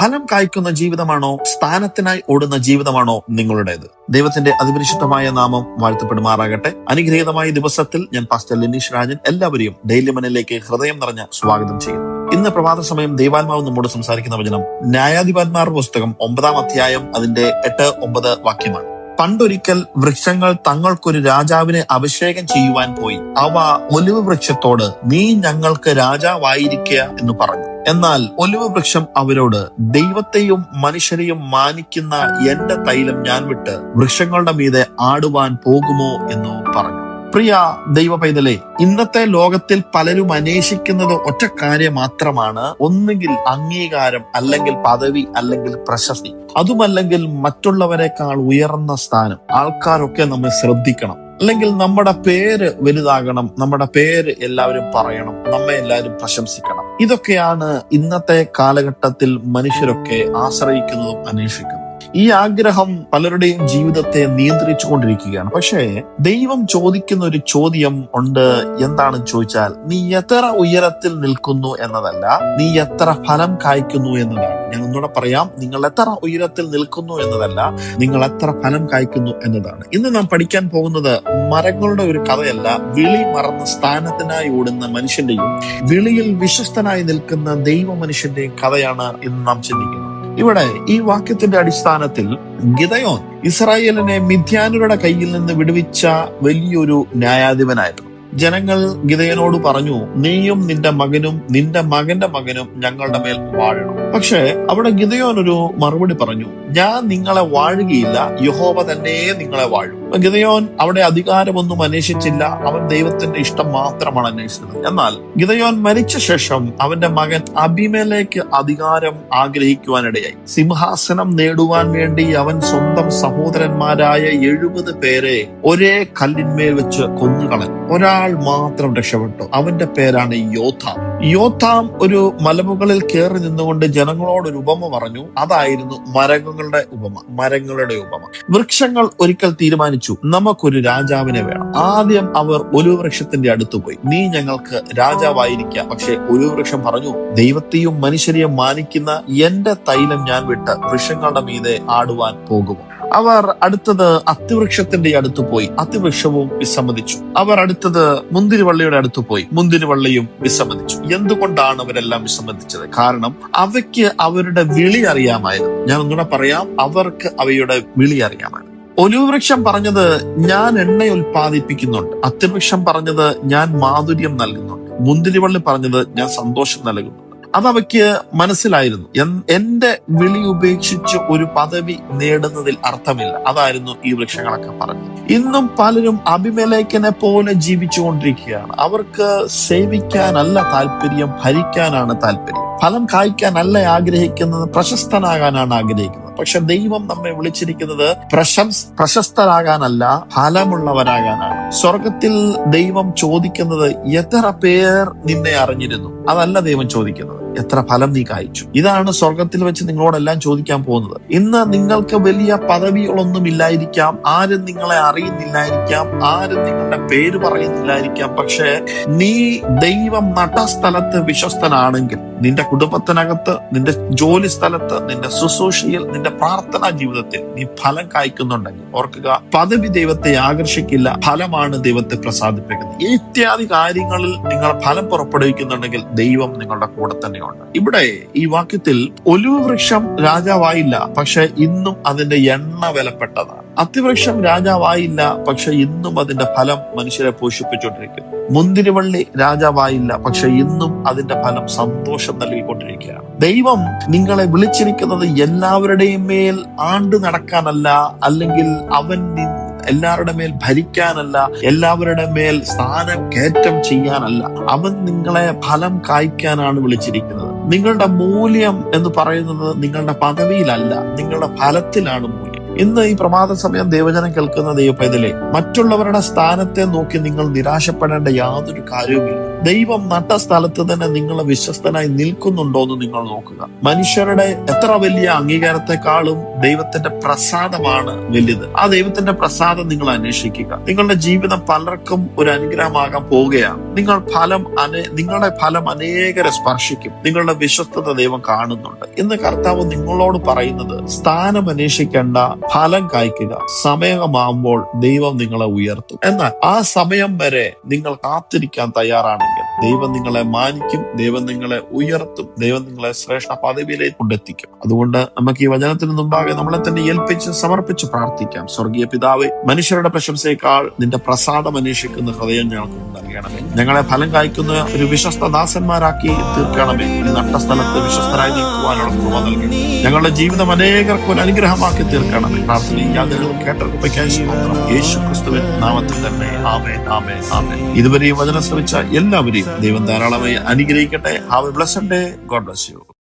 ഫലം കായ്ക്കുന്ന ജീവിതമാണോ, സ്ഥാനത്തിനായി ഓടുന്ന ജീവിതമാണോ നിങ്ങളുടേത്? ദൈവത്തിന്റെ അതിപരിശുദ്ധമായ നാമം വാഴ്ത്തപ്പെടുമാറാകട്ടെ. അനുഗ്രഹീതമായ ദിവസത്തിൽ ഞാൻ പാസ്റ്റർ ലിനീഷ് രാജൻ എല്ലാവരെയും ഡെയിലി മണിലേക്ക് ഹൃദയം നിറഞ്ഞ സ്വാഗതം ചെയ്യുന്നു. ഇന്ന് പ്രഭാത സമയം ദൈവാത്മാവ് നമ്മോട് സംസാരിക്കുന്ന വചനം ന്യായാധിപന്മാരുടെ പുസ്തകം 9-ാം അധ്യായം അതിന്റെ 8-9 വാക്യമാണ്. പണ്ടൊരിക്കൽ വൃക്ഷങ്ങൾ തങ്ങൾക്കൊരു രാജാവിനെ അഭിഷേകം ചെയ്യുവാൻ പോയി. അവ ഒലിവ് വൃക്ഷത്തോട്, നീ ഞങ്ങൾക്ക് രാജാവായിരിക്കുക എന്ന് പറഞ്ഞു. എന്നാൽ ഒലിവ് വൃക്ഷം അവരോട്, ദൈവത്തെയും മനുഷ്യരെയും മാനിക്കുന്ന എന്റെ തൈലം ഞാൻ വിട്ട് വൃക്ഷങ്ങളുടെ മീതെ ആടുവാൻ പോകുമോ എന്ന് പറഞ്ഞു. പ്രിയ ദൈവ പൈതലേ, ഇന്നത്തെ ലോകത്തിൽ പലരും അന്വേഷിക്കുന്നത് ഒറ്റ കാര്യം മാത്രമാണ്. ഒന്നുകിൽ അംഗീകാരം, അല്ലെങ്കിൽ പദവി, അല്ലെങ്കിൽ പ്രശസ്തി, അതുമല്ലെങ്കിൽ മറ്റുള്ളവരെക്കാൾ ഉയർന്ന സ്ഥാനം. ആൾക്കാരൊക്കെ നമ്മെ ശ്രദ്ധിക്കണം, അല്ലെങ്കിൽ നമ്മുടെ പേര് വലുതാകണം, നമ്മുടെ പേര് എല്ലാവരും പറയണം, നമ്മെ എല്ലാവരും പ്രശംസിക്കണം. ഇതൊക്കെയാണ് ഇന്നത്തെ കാലഘട്ടത്തിൽ മനുഷ്യരൊക്കെ ആശ്രയിക്കുന്നതും അന്വേഷിക്കുന്നതും. ഈ ആഗ്രഹം പലരുടെയും ജീവിതത്തെ നിയന്ത്രിച്ചു കൊണ്ടിരിക്കുകയാണ്. പക്ഷേ ദൈവം ചോദിക്കുന്ന ഒരു ചോദ്യം ഉണ്ട്. എന്താണെന്ന് ചോദിച്ചാൽ, നീ എത്ര ഉയരത്തിൽ നിൽക്കുന്നു എന്നതല്ല, നീ എത്ര ഫലം കായ്ക്കുന്നു എന്നതാണ്. ഞാൻ ഒന്നുകൂടെ പറയാം, നിങ്ങൾ എത്ര ഉയരത്തിൽ നിൽക്കുന്നു എന്നതല്ല, നിങ്ങൾ എത്ര ഫലം കായ്ക്കുന്നു എന്നതാണ്. ഇന്ന് നാം പഠിക്കാൻ പോകുന്നത് മരങ്ങളുടെ ഒരു കഥയല്ല, വിളി മറന്ന സ്ഥാനത്തിനായി ഓടുന്ന മനുഷ്യന്റെയും വിളിയിൽ വിശ്വസ്തനായി നിൽക്കുന്ന ദൈവ മനുഷ്യന്റെയും കഥയാണ് ഇന്ന് നാം ചിന്തിക്കുന്നത്. ഇവിടെ ഈ വാക്യത്തിന്റെ അടിസ്ഥാനത്തിൽ ഗിദെയോൻ ഇസ്രായേലിനെ മിദ്യാന്യരുടെ കയ്യിൽ നിന്ന് വിടുവിച്ച വലിയൊരു ന്യായാധിപനായിരുന്നു. ജനങ്ങൾ ഗിദെയോനോട് പറഞ്ഞു, നീയും നിന്റെ മകനും നിന്റെ മകന്റെ മകനും ഞങ്ങളുടെ മേൽ വാഴണം. പക്ഷെ അവിടെ ഗിദെയോൻ ഒരു മറുപടി പറഞ്ഞു, ഞാൻ നിങ്ങളെ വാഴുകയില്ല, യഹോവ തന്നെ നിങ്ങളെ വാഴും. ഗിദെയോൻ അവിടെ അധികാരമൊന്നും അന്വേഷിച്ചില്ല, അവൻ ദൈവത്തിന്റെ ഇഷ്ടം മാത്രമാണ് അന്വേഷിച്ചത്. എന്നാൽ ഗിദെയോൻ മരിച്ച ശേഷം അവന്റെ മകൻ അബീമേലെക്ക് അധികാരം ആഗ്രഹിക്കുവാനിടയായി. സിംഹാസനം നേടുവാൻ വേണ്ടി അവൻ സ്വന്തം സഹോദരന്മാരായ 70 പേരെ ഒരേ കല്ലിന്മേൽ വെച്ച് കൊന്നുകളഞ്ഞു. ഒരാൾ മാത്രം രക്ഷപ്പെട്ടു. അവന്റെ പേരാണ് യോഥാം. യോഥാം ഒരു മലമുകളിൽ കയറി നിന്നുകൊണ്ട് ജനങ്ങളോടൊരു ഉപമ പറഞ്ഞു. അതായിരുന്നു മരങ്ങളുടെ ഉപമ. വൃക്ഷങ്ങൾ ഒരിക്കൽ തീരുമാനിച്ചു, നമുക്കൊരു രാജാവിനെ വേണം. ആദ്യം അവർ ഒലിവ് വൃക്ഷത്തിന്റെ അടുത്ത് പോയി, നീ ഞങ്ങൾക്ക് രാജാവായിരിക്കുക. പക്ഷെ ഒലിവ് വൃക്ഷം പറഞ്ഞു, ദൈവത്തെയും മനുഷ്യരെയും മാനിക്കുന്ന എന്റെ തൈലം ഞാൻ വിട്ട് വൃക്ഷങ്ങളുടെ മീതെ ആടുവാൻ പോകുമോ? അവർ അടുത്തത് അത്തിവൃക്ഷത്തിന്റെ അടുത്ത് പോയി, അത്തിവൃക്ഷവും വിസമ്മതിച്ചു. അവർ അടുത്തത് മുന്തിരിവള്ളിയുടെ അടുത്ത് പോയി, മുന്തിരിവള്ളിയും വിസമ്മതിച്ചു. എന്തുകൊണ്ടാണ് അവരെല്ലാം വിസമ്മതിച്ചത്? കാരണം അവയ്ക്ക് അവരുടെ വിളി അറിയാമായിരുന്നു. ഞാൻ ഒന്നുകൂടെ പറയാം, അവർക്ക് അവയുടെ വിളി അറിയാമായിരുന്നു. ഒലിവ് വൃക്ഷം പറഞ്ഞത്, ഞാൻ എണ്ണ ഉൽപ്പാദിപ്പിക്കുന്നുണ്ട്. അത്തിവൃക്ഷം പറഞ്ഞത്, ഞാൻ മാധുര്യം നൽകുന്നുണ്ട്. മുന്തിരിവള്ളി പറഞ്ഞത്, ഞാൻ സന്തോഷം നൽകുന്നു. അതവയ്ക്ക് മനസ്സിലായിരുന്നു. എന്റെ വിളി ഉപേക്ഷിച്ച് ഒരു പദവി നേടുന്നതിൽ അർത്ഥമില്ല. അതായിരുന്നു ഈ വൃക്ഷങ്ങളൊക്കെ പറഞ്ഞത്. ഇന്നും പലരും അബീമേലെക്കിനെ പോലെ ജീവിച്ചുകൊണ്ടിരിക്കുകയാണ്. അവർക്ക് സേവിക്കാനല്ല താല്പര്യം, ഭരിക്കാനാണ് താല്പര്യം. ഫലം കായ്ക്കാനല്ല ആഗ്രഹിക്കുന്നത്, പ്രശസ്തനാകാനാണ് ആഗ്രഹിക്കുന്നത്. പക്ഷെ ദൈവം നമ്മെ വിളിച്ചിരിക്കുന്നത് പ്രശസ്തരാകാനല്ല, ഫലമുള്ളവരാകാനാണ്. സ്വർഗത്തിൽ ദൈവം ചോദിക്കുന്നത്, എത്ര പേർ നിന്നെ അറിഞ്ഞിരുന്നു? അതല്ല ദൈവം ചോദിക്കുന്നത്, എത്ര ഫലം നീ കായ്ച്ചു. ഇതാണ് സ്വർഗത്തിൽ വെച്ച് നിങ്ങളോടെല്ലാം ചോദിക്കാൻ പോകുന്നത്. ഇന്ന് നിങ്ങൾക്ക് വലിയ പദവികളൊന്നും ഇല്ലായിരിക്കാം, ആരും നിങ്ങളെ അറിയുന്നില്ലായിരിക്കാം, ആരും നിങ്ങളുടെ പേര് പറയുന്നില്ലായിരിക്കാം. പക്ഷെ നീ ദൈവം നട്ട സ്ഥലത്ത് വിശ്വസ്തനാണെങ്കിൽ, നിന്റെ കുടുംബത്തിനകത്ത്, നിന്റെ ജോലി സ്ഥലത്ത്, നിന്റെ ശുശ്രൂഷയിൽ, നിന്റെ പ്രാർത്ഥനാ ജീവിതത്തിൽ നീ ഫലം കായ്ക്കുന്നുണ്ടെങ്കിൽ ഓർക്കുക, പദവി ദൈവത്തെ ആകർഷിക്കില്ല, ഫലമാണ് ദൈവത്തെ പ്രസാദിപ്പിക്കുന്നത്. ഇത്യാദി കാര്യങ്ങളിൽ നിങ്ങൾ ഫലം പുറപ്പെടുവിക്കുന്നുണ്ടെങ്കിൽ ദൈവം നിങ്ങളുടെ കൂടെ തന്നെയുണ്ട്. ഇവിടെ ഈ വാക്യത്തിൽ ഒലിവ് വൃക്ഷം രാജാവായില്ല, പക്ഷെ ഇന്നും അതിന്റെ എണ്ണ വിലപ്പെട്ടതാണ്. അത്തിവൃക്ഷം രാജാവായില്ല, പക്ഷെ ഇന്നും അതിന്റെ ഫലം മനുഷ്യരെ പോഷിപ്പിച്ചുകൊണ്ടിരിക്കുന്നു. മുന്തിരിവള്ളി രാജാവായില്ല, പക്ഷെ ഇന്നും അതിന്റെ ഫലം സന്തോഷം നൽകിക്കൊണ്ടിരിക്കുകയാണ്. ദൈവം നിങ്ങളെ വിളിച്ചിരിക്കുന്നത് എല്ലാവരുടെയും മേൽ ആണ്ട് നടക്കാനല്ല, അല്ലെങ്കിൽ അവൻ എല്ലാവരുടെ മേൽ ഭരിക്കാനല്ല, എല്ലാവരുടെ മേൽ സ്ഥാനം കയറ്റം ചെയ്യാനല്ല. അവൻ നിങ്ങളെ ഫലം കായ്ക്കാനാണ് വിളിച്ചിരിക്കുന്നത്. നിങ്ങളുടെ മൂല്യം എന്ന് പറയുന്നത് നിങ്ങളുടെ പദവിയിലല്ല, നിങ്ങളുടെ ഫലത്തിലാണ് മൂല്യം. ഇന്ന് ഈ പ്രഭാത സമയം ദൈവജനം കേൾക്കുന്ന ദൈവ പൈതലേ, മറ്റുള്ളവരുടെ സ്ഥാനത്തെ നോക്കി നിങ്ങൾ നിരാശപ്പെടേണ്ട യാതൊരു കാര്യവുമില്ല. ദൈവം നട്ട സ്ഥലത്ത് തന്നെ നിങ്ങളെ വിശ്വസ്തനായി നിൽക്കുന്നുണ്ടോ എന്ന് നിങ്ങൾ നോക്കുക. മനുഷ്യരുടെ എത്ര വലിയ അംഗീകാരത്തെക്കാളും ദൈവത്തിന്റെ പ്രസാദമാണ് വലുത്. ആ ദൈവത്തിന്റെ പ്രസാദം നിങ്ങൾ അന്വേഷിക്കുക. നിങ്ങളുടെ ജീവിതം പലർക്കും ഒരു അനുഗ്രഹമാകാൻ പോവുകയാണ്. നിങ്ങളുടെ ഫലം അനേകരെ സ്പർശിക്കും. നിങ്ങളുടെ വിശ്വസ്തത ദൈവം കാണുന്നുണ്ട്. ഇന്ന് കർത്താവ് നിങ്ങളോട് പറയുന്നത് സ്ഥാനം അന്വേഷിക്കേണ്ട, ഫലം കായ്ക്കുക. സമയമാകുമ്പോൾ ദൈവം നിങ്ങളെ ഉയർത്തും. എന്നാൽ ആ സമയം വരെ നിങ്ങൾ കാത്തിരിക്കാൻ തയ്യാറാണെങ്കിൽ ദൈവം നിങ്ങളെ മാനിക്കും, ദൈവം നിങ്ങളെ ഉയർത്തും, ദൈവം നിങ്ങളെ ശ്രേഷ്ഠ പദവിയിലേക്ക് കൊണ്ടെത്തിക്കും. അതുകൊണ്ട് നമുക്ക് ഈ വചനത്തിന് മുമ്പാകെ നമ്മളെ തന്നെ ഏൽപ്പിച്ച് സമർപ്പിച്ച് പ്രാർത്ഥിക്കാം. സ്വർഗീയ പിതാവേ, മനുഷ്യരുടെ പ്രശംസയേക്കാൾ നിന്റെ പ്രസാദം അന്വേഷിക്കുന്ന ഹൃദയം ഞങ്ങൾക്ക് നൽകണമേ. ഞങ്ങളെ ഫലം കായ്ക്കുന്ന ഒരു വിശ്വസ്ത ദാസന്മാരാക്കി തീർക്കണമേ. ഈ നട്ട സ്ഥലത്ത് വിശ്വസ്തരായി നിൽക്കുവാനുള്ള കൃപ നൽകണമേ. ഞങ്ങളുടെ ജീവിതം അനേകർക്ക് ഒരു അനുഗ്രഹമാക്കി തീർക്കണമേ. പ്രാർത്ഥനയും കേട്ടർപ്പയ്ക്കായി സ്തോത്രം. യേശു ക്രിസ്തുവിൻ നാമത്തിൽ തന്നെ ആമേൻ, ആമേൻ, ആമേൻ. ഇതുവരെ ഈ വചനം ശ്രമിച്ച എല്ലാവരെയും ദൈവം ധാരാളമായി അനുഗ്രഹിക്കട്ടെ. Have A blessed day. God bless you.